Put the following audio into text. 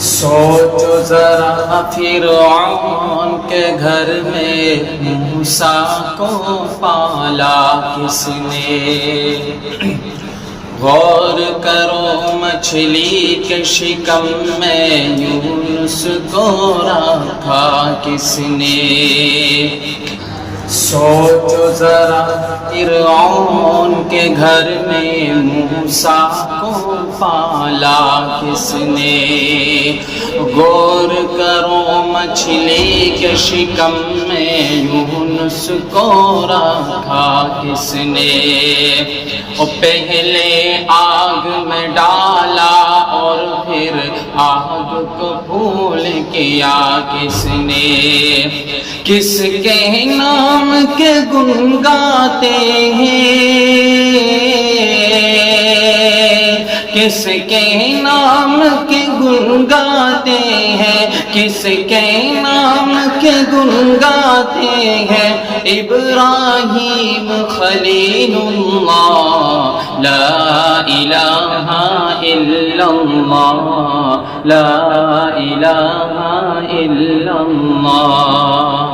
سوچو ذرا فرعون کے گھر میں موسیٰ کو پالا کس نے؟ غور کرو مچھلی کے شکم میں یونس کو رکھا کس نے؟ سوچو ذرا فرعون کے گھر میں موسیٰ کو پالا کس نے؟ غور کرو مچھلی کے شکم میں یونس کو رکھا کس نے؟ پہلے آگ میں ڈالا اور پھر آگ کو پھول کیا کس نے؟ کس کے نام کے گن گاتے ہیں؟ کس کے نام کے گن گاتے ہیں؟ کس کے نام کے گن گاتے ہیں؟ ابراہیم خلیل اللہ، لا الہ الا اللہ، لا الہ الا اللہ۔